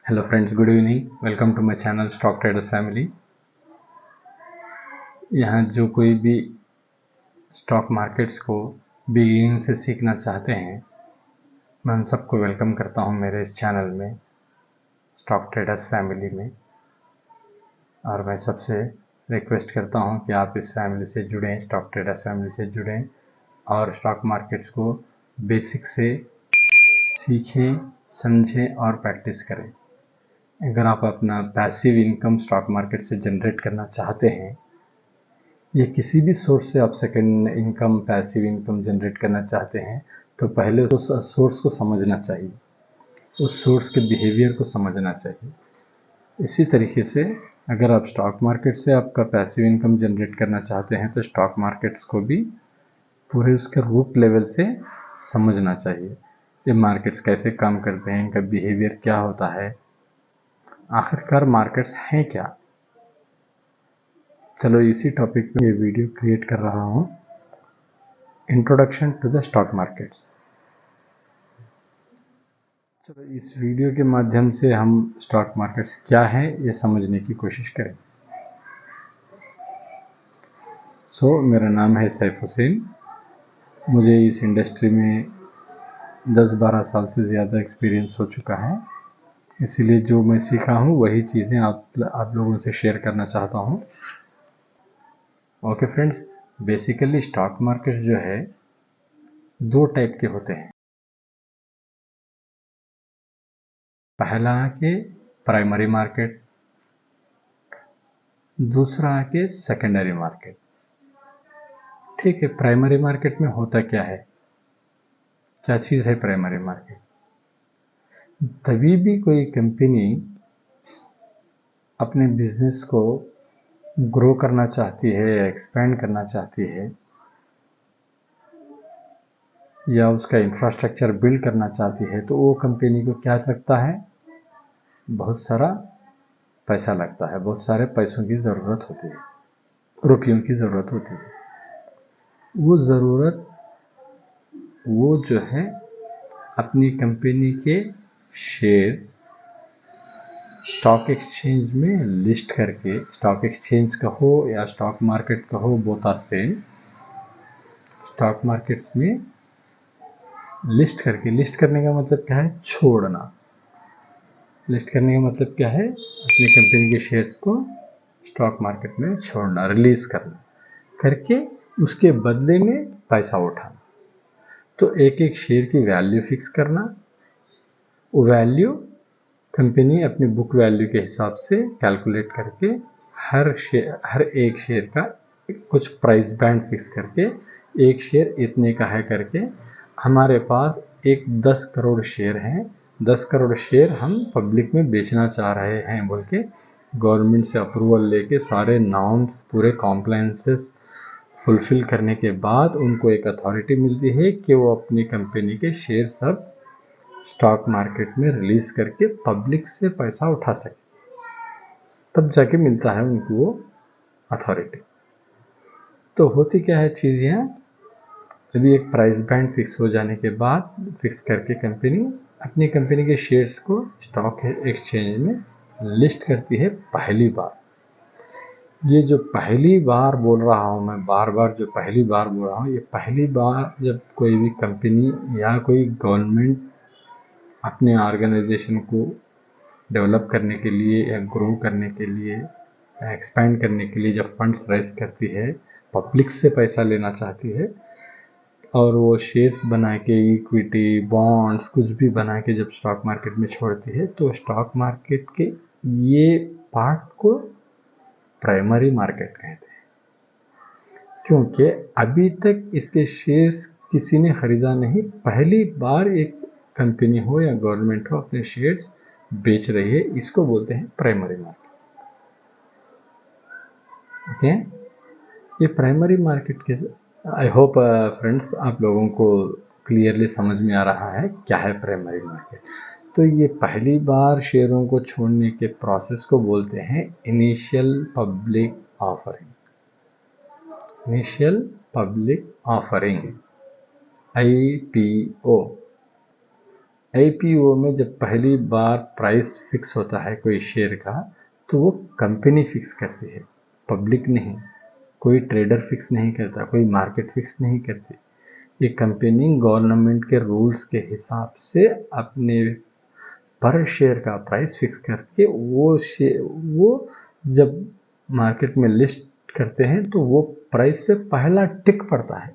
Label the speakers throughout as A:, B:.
A: Hello friends, good evening. Welcome to my channel stock traders family. यहाँ जो कोई भी स्टॉक मार्केट्स को बिगिनिंग से सीखना चाहते हैं, मैं उन सबको वेलकम करता हूँ मेरे इस चैनल में, स्टॉक ट्रेडर्स फैमिली में। और मैं सबसे रिक्वेस्ट करता हूँ कि आप इस फैमिली से जुड़ें, स्टॉक ट्रेडर्स फैमिली से जुड़ें और स्टॉक मार्केट्स को बेसिक से सीखें, समझें और प्रैक्टिस करें। अगर आप अपना पैसिव इनकम स्टॉक मार्केट से जनरेट करना चाहते हैं, ये किसी भी सोर्स से आप second income, passive income generate करना चाहते हैं, तो पहले उस सोर्स को समझना चाहिए, उस सोर्स के बिहेवियर को समझना चाहिए। इसी तरीके से अगर आप स्टॉक मार्केट से आपका पैसिव इनकम जनरेट करना चाहते हैं, तो स्टॉक मार्केट्स को भी पूरे उसके रूट लेवल से समझना चाहिए। ये मार्केट्स कैसे काम करते हैं, इनका बिहेवियर क्या होता है, आखिरकार मार्केट्स हैं क्या। चलो इसी टॉपिक पे ये वीडियो क्रिएट कर रहा हूँ, introduction to the stock markets. चलो इस वीडियो के माध्यम से हम स्टॉक मार्केट्स क्या है ये समझने की कोशिश करें। मेरा नाम है सैफ हुसैन। मुझे इस इंडस्ट्री में 10-12 साल से ज़्यादा एक्सपीरियंस हो चुका है, इसीलिए जो मैं सीखा हूँ वही चीज़ें आप लोगों से शेयर करना चाहता हूँ। Okay friends, basically stock market जो है दो टाइप के होते हैं। पहला आके प्राइमरी मार्केट, दूसरा आके सेकेंडरी मार्केट। ठीक है, प्राइमरी मार्केट में होता क्या है, क्या चीज़ है प्राइमरी मार्केट? तभी भी कोई कंपनी अपने बिजनेस को ग्रो करना चाहती है, एक्सपेंड करना चाहती है, या उसका इंफ्रास्ट्रक्चर बिल्ड करना चाहती है, तो वो कंपनी को क्या लगता है, बहुत सारा पैसा लगता है, बहुत सारे पैसों की ज़रूरत होती है, रुपयों की ज़रूरत होती है। वो ज़रूरत वो जो है अपनी कंपनी के शेयर्स स्टॉक एक्सचेंज में लिस्ट करके, स्टॉक एक्सचेंज का हो या स्टॉक मार्केट का हो, both are same, stock markets में लिस्ट करके, लिस्ट करने का मतलब क्या है, छोड़ना। लिस्ट करने का मतलब क्या है, अपनी कंपनी के शेयर्स को स्टॉक मार्केट में छोड़ना, रिलीज करना, करके उसके बदले में पैसा उठाना। तो एक एक शेयर की वैल्यू फिक्स करना, वो वैल्यू कंपनी अपनी बुक वैल्यू के हिसाब से कैलकुलेट करके हर एक शेयर का कुछ प्राइस बैंड फिक्स करके, एक शेयर इतने का है करके, हमारे पास एक 10 करोड़ शेयर हैं, 10 करोड़ शेयर हम पब्लिक में बेचना चाह रहे हैं बोल के गवर्नमेंट से अप्रूवल लेके सारे नॉर्म्स, पूरे कॉम्प्लायंसेस फुलफिल करने के बाद उनको एक अथॉरिटी मिलती है कि वो अपनी कंपनी के शेयर सब स्टॉक मार्केट में रिलीज करके पब्लिक से पैसा उठा सके, तब जाके मिलता है उनको वो अथॉरिटी। तो होती क्या है चीज़, यहाँ अभी एक प्राइस बैंड फिक्स हो जाने के बाद, फिक्स करके कंपनी अपनी कंपनी के शेयर्स को स्टॉक एक्सचेंज में लिस्ट करती है पहली बार। ये जो पहली बार बोल रहा हूँ मैं, बार बार जो पहली बार बोल रहा हूँ, ये पहली बार जब कोई भी कंपनी या कोई गवर्नमेंट अपने ऑर्गेनाइजेशन को डेवलप करने के लिए या ग्रो करने के लिए, एक्सपैंड करने के लिए जब फंड्स रेज करती है, पब्लिक से पैसा लेना चाहती है, और वो शेयर्स बना के, इक्विटी, बॉन्ड्स, कुछ भी बना के जब स्टॉक मार्केट में छोड़ती है, तो स्टॉक मार्केट के ये पार्ट को प्राइमरी मार्केट कहते हैं, क्योंकि अभी तक इसके शेयर्स किसी ने खरीदा नहीं। पहली बार एक कंपनी हो या गवर्नमेंट हो अपने शेयर्स बेच रही है, इसको बोलते हैं प्राइमरी मार्केट। ओके, ये प्राइमरी मार्केट के, आई होप फ्रेंड्स आप लोगों को क्लियरली समझ में आ रहा है क्या है प्राइमरी मार्केट। तो ये पहली बार शेयरों को छोड़ने के प्रोसेस को बोलते हैं initial public offering. Initial public offering, IPO। IPO में जब पहली बार प्राइस फिक्स होता है कोई शेयर का, तो वो कंपनी फिक्स करती है, पब्लिक नहीं। कोई ट्रेडर फिक्स नहीं करता, कोई मार्केट फिक्स नहीं करती। ये कंपनी गवर्नमेंट के रूल्स के हिसाब से अपने पर शेयर का प्राइस फिक्स करके वो जब मार्केट में लिस्ट करते हैं तो वो प्राइस पे पहला टिक पड़ता है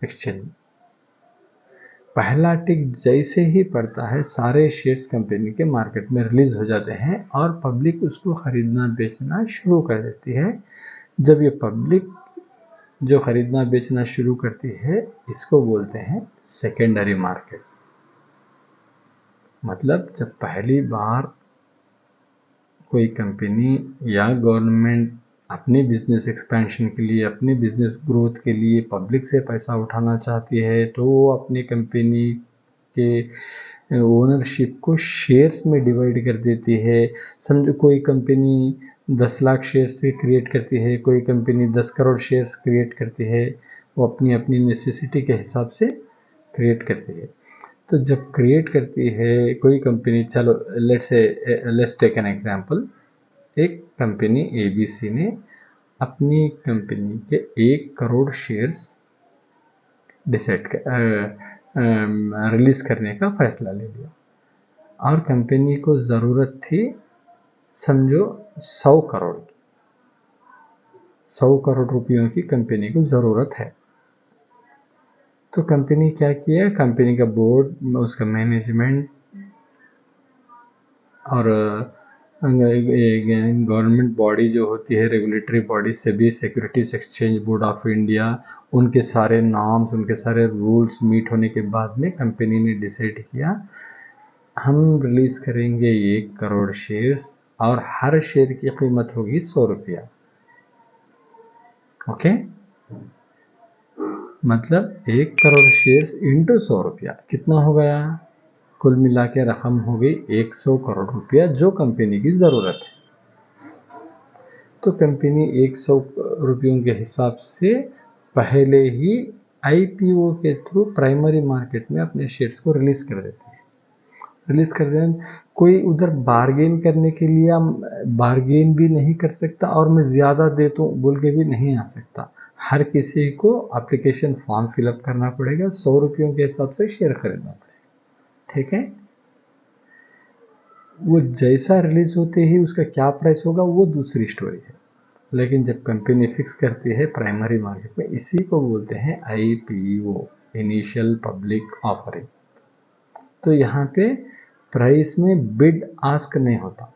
A: एक्सचेंज में। पहला टिक जैसे ही पड़ता है, सारे शेयर्स कंपनी के मार्केट में रिलीज हो जाते हैं और पब्लिक उसको खरीदना बेचना शुरू कर देती है। जब ये पब्लिक जो खरीदना बेचना शुरू करती है, इसको बोलते हैं सेकेंडरी मार्केट। मतलब जब पहली बार कोई कंपनी या गवर्नमेंट अपनी बिजनेस एक्सपेंशन के लिए, अपनी बिजनेस ग्रोथ के लिए पब्लिक से पैसा उठाना चाहती है, तो वो अपनी कंपनी के ओनरशिप को शेयर्स में डिवाइड कर देती है। समझो कोई कंपनी 10 लाख शेयर्स से क्रिएट करती है, कोई कंपनी 10 करोड़ शेयर्स क्रिएट करती है। वो अपनी अपनी नेसेसिटी के हिसाब से क्रिएट करती है। तो जब क्रिएट करती है कोई कंपनी, चलो लेट्स टेक एन एग्जांपल। एक कंपनी एबीसी ने अपनी कंपनी के 1 करोड़ शेयर्स रिलीज करने का फैसला ले लिया और कंपनी को ज़रूरत थी समझो 100 करोड़ की। 100 करोड़ रुपयों की कंपनी को ज़रूरत है। तो कंपनी क्या किया, कंपनी का बोर्ड, उसका मैनेजमेंट और गवर्नमेंट बॉडी जो होती है, regulatory body, SEBI, securities exchange board of India, उनके सारे नॉर्म्स, उनके सारे रूल्स मीट होने के बाद में कंपनी ने डिसाइड किया हम रिलीज करेंगे 1 करोड़ शेयर्स और हर शेयर की कीमत होगी 100 रुपया। ओके, मतलब 1 करोड़ शेयर्स इंटू 100 रुपया कितना हो गया, कुल मिला के रकम हो गई 100 करोड़ रुपया, जो कंपनी की ज़रूरत है। तो कंपनी 100 रुपयों के हिसाब से पहले ही आईपीओ के थ्रू प्राइमरी मार्केट में अपने शेयर्स को रिलीज कर देती है। रिलीज कर दें, कोई उधर बार्गेन करने के लिए बार्गेन भी नहीं कर सकता और मैं ज़्यादा देता हूँ बोल के भी नहीं आ सकता। हर किसी को एप्लीकेशन फॉर्म फिलअप करना पड़ेगा, 100 रुपयों के हिसाब से शेयर खरीदना पड़ेगा। ठीक है, वो जैसा रिलीज होते ही उसका क्या प्राइस होगा वो दूसरी स्टोरी है, लेकिन जब कंपनी फिक्स करती है प्राइमरी मार्केट में, इसी को बोलते हैं आईपीओ, इनिशियल पब्लिक ऑफरिंग। तो यहाँ पे प्राइस में बिड आस्क नहीं होता,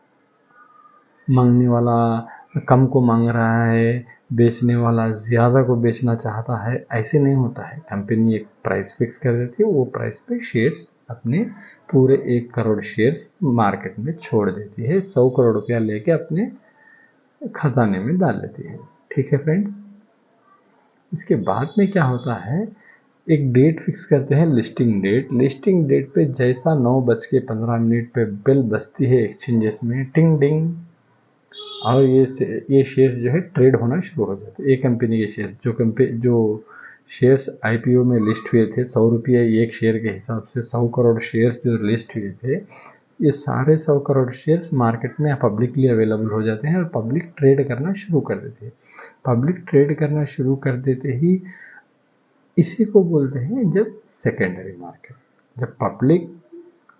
A: मांगने वाला कम को मांग रहा है, बेचने वाला ज़्यादा को बेचना चाहता है, ऐसे नहीं होता है। कंपनी एक प्राइस फिक्स कर देती है, वो प्राइस पे शेयर्स अपने पूरे 1 करोड़ शेयर्स मार्केट में छोड़ देती है, 100 करोड़ रुपया लेके अपने खजाने में डाल लेती है। ठीक है फ्रेंड्स, इसके बाद में क्या होता है, एक डेट फिक्स करते हैं, लिस्टिंग डेट। लिस्टिंग डेट पे जैसा 9:15 पे बेल बजती है एक्सचेंजेस में, टिंग डिंग, और ये शेयर्स जो है ट्रेड होना शुरू हो जाते हैं। एक कंपनी के शेयर जो शेयर्स आईपीओ में लिस्ट हुए थे 100 रुपये एक शेयर के हिसाब से, 100 करोड़ शेयर्स जो लिस्ट हुए थे, ये सारे 100 करोड़ शेयर्स मार्केट में पब्लिकली अवेलेबल हो जाते हैं और पब्लिक ट्रेड करना शुरू कर देती है। पब्लिक ट्रेड करना शुरू कर देते ही इसी को बोलते हैं जब सेकेंडरी मार्केट, जब पब्लिक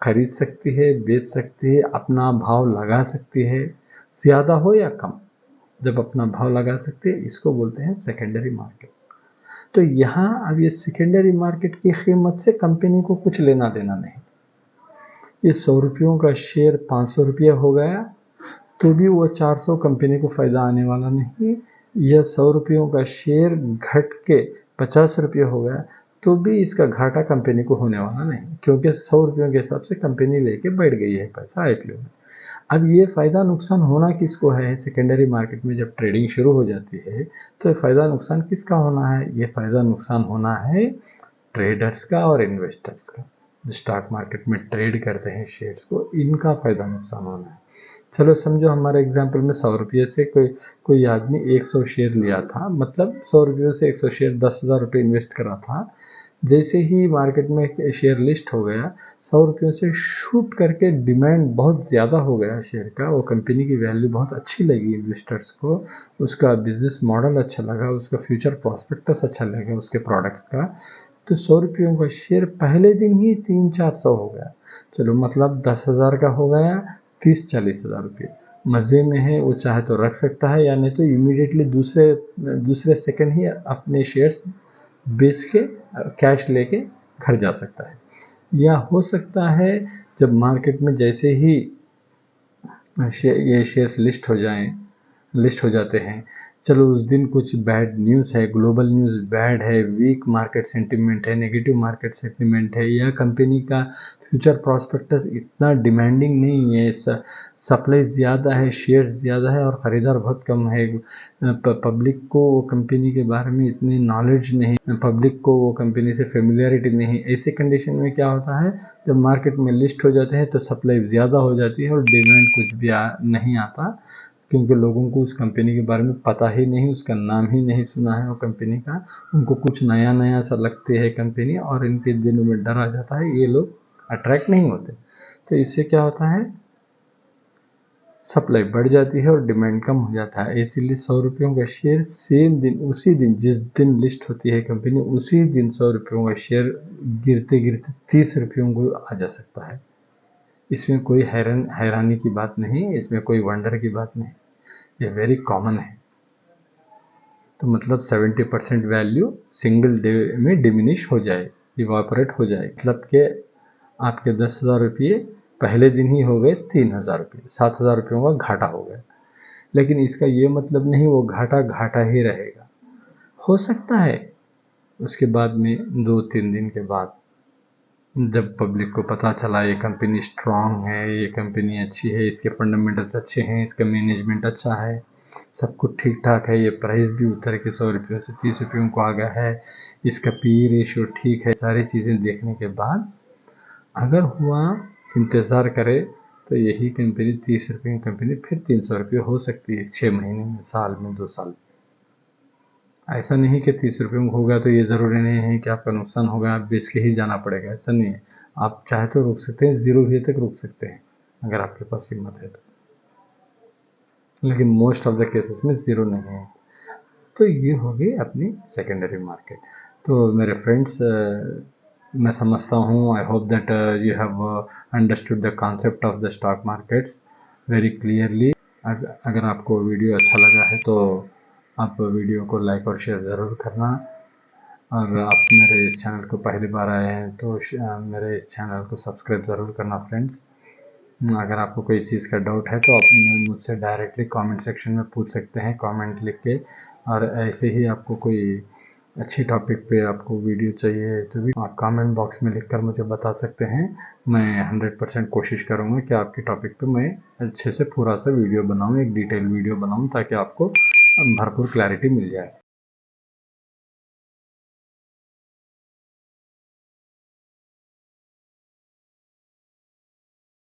A: खरीद सकती है, बेच सकती है, अपना भाव लगा सकती है, ज़्यादा हो या कम, जब अपना भाव लगा सकते हैं, इसको बोलते हैं सेकेंडरी मार्केट। तो यहाँ अब ये सेकेंडरी मार्केट की कीमत से कंपनी को कुछ लेना देना नहीं। ये 100 रुपयों का शेयर 500 रुपया हो गया तो भी वो 400 कंपनी को फ़ायदा आने वाला नहीं। यह 100 रुपयों का शेयर घट के 50 रुपये हो गया तो भी इसका घाटा कंपनी को होने वाला नहीं, क्योंकि 100 रुपयों के हिसाब से कंपनी लेके बैठ गई है पैसा आईपीओ में। अब ये फ़ायदा नुकसान होना किसको है, सेकेंडरी मार्केट में जब ट्रेडिंग शुरू हो जाती है तो फ़ायदा नुकसान किसका होना है, ये फ़ायदा नुकसान होना है ट्रेडर्स का और इन्वेस्टर्स का। जो स्टॉक मार्केट में ट्रेड करते हैं शेयर्स को, इनका फ़ायदा नुकसान होना है। चलो समझो हमारे एग्जाम्पल में 100 रुपये से कोई आदमी 100 शेयर लिया था, मतलब 100 रुपये से 100 शेयर 10,000 रुपये इन्वेस्ट करा था। जैसे ही मार्केट में शेयर लिस्ट हो गया, 100 रुपयों से शूट करके डिमांड बहुत ज़्यादा हो गया शेयर का। वो कंपनी की वैल्यू बहुत अच्छी लगी इन्वेस्टर्स को, उसका बिजनेस मॉडल अच्छा लगा, उसका फ्यूचर प्रॉस्पेक्टस अच्छा लगा उसके प्रोडक्ट्स का। तो 100 रुपयों का शेयर पहले दिन ही 300-400 हो गया। चलो मतलब 10,000 का हो गया 30-40 हज़ार रुपये। मज़े में है, वो चाहे तो रख सकता है या नहीं तो इमीडिएटली दूसरे सेकंड ही अपने शेयर्स बेच के कैश लेके घर जा सकता है। या हो सकता है जब मार्केट में जैसे ही ये शेयर्स लिस्ट हो जाते हैं, चलो उस दिन कुछ बैड न्यूज़ है, ग्लोबल न्यूज़ बैड है, वीक मार्केट सेंटिमेंट है, नेगेटिव मार्केट सेंटिमेंट है, या कंपनी का फ्यूचर प्रॉस्पेक्टस इतना डिमांडिंग नहीं है, सप्लाई ज़्यादा है, शेयर्स ज़्यादा है और ख़रीदार बहुत कम है, पब्लिक को वो कंपनी के बारे में इतनी नॉलेज नहीं, पब्लिक को वो कंपनी से फेमिलियरिटी नहीं। ऐसे कंडीशन में क्या होता है, जब मार्केट में लिस्ट हो जाते हैं तो सप्लाई ज़्यादा हो जाती है और डिमांड कुछ भी नहीं आता, क्योंकि लोगों को उस कंपनी के बारे में पता ही नहीं, उसका नाम ही नहीं सुना है वो कंपनी का। उनको कुछ नया नया सा लगती है कंपनी और इनके दिलों में डर आ जाता है, ये लोग अट्रैक्ट नहीं होते। तो इससे क्या होता है, सप्लाई बढ़ जाती है और डिमांड कम हो जाता है। इसीलिए 100 रुपयों का शेयर सेम दिन, उसी दिन जिस दिन लिस्ट होती है कंपनी, उसी दिन 100 रुपयों का शेयर गिरते गिरते 30 रुपयों को आ जा सकता है। इसमें कोई हैरानी की बात नहीं, इसमें कोई वंडर की बात नहीं, ये वेरी कॉमन है। तो मतलब 70% वैल्यू सिंगल डे में डिमिनिश हो जाए, इवापोरेट हो जाए। मतलब कि आपके 10,000 रुपये पहले दिन ही हो गए 3,000 रुपये, 7,000 रुपयों का घाटा हो गया। लेकिन इसका ये मतलब नहीं वो घाटा घाटा ही रहेगा। हो सकता है उसके बाद में 2-3 दिन के बाद जब पब्लिक को पता चला ये कंपनी स्ट्रांग है, ये कंपनी अच्छी है, इसके फंडामेंटल्स अच्छे हैं, इसका मैनेजमेंट अच्छा है, सब कुछ ठीक ठाक है, ये प्राइस भी उतर के 100 रुपयों से 30 रुपयों को आ गया है, इसका पी रेशियो ठीक है, सारी चीज़ें देखने के बाद अगर हुआ इंतज़ार करे तो यही कंपनी 30 रुपये की कंपनी फिर 300 रुपये हो सकती है 6 महीने में, साल में, 2 साल। ऐसा नहीं कि 30 रुपये में होगा तो ये ज़रूरी नहीं है कि आपका नुकसान होगा, आप बेच के ही जाना पड़ेगा, ऐसा नहीं है। आप चाहे तो रुक सकते हैं, 0 भी तक रुक सकते हैं अगर आपके पास हिम्मत है तो, लेकिन मोस्ट ऑफ द केसेस में 0 नहीं है। तो ये हो गई अपनी सेकेंडरी मार्केट। तो मेरे फ्रेंड्स, मैं समझता हूँ, I hope that you have understood the concept of the stock markets very clearly. अगर आपको वीडियो अच्छा लगा है तो आप वीडियो को लाइक और शेयर ज़रूर करना, और आप मेरे इस चैनल को पहली बार आए हैं तो मेरे इस चैनल को सब्सक्राइब ज़रूर करना फ्रेंड्स। अगर आपको कोई चीज़ का डाउट है तो आप मुझसे डायरेक्टली कमेंट सेक्शन में पूछ सकते हैं, कमेंट लिख के। और ऐसे ही आपको कोई अच्छी टॉपिक पे आपको वीडियो चाहिए तो भी आप कमेंट बॉक्स में लिखकर मुझे बता सकते हैं। मैं 100% कोशिश करूँगा कि आपके टॉपिक पे मैं अच्छे से पूरा सा वीडियो बनाऊँ, एक डिटेल वीडियो बनाऊँ, ताकि आपको भरपूर क्लैरिटी मिल जाए।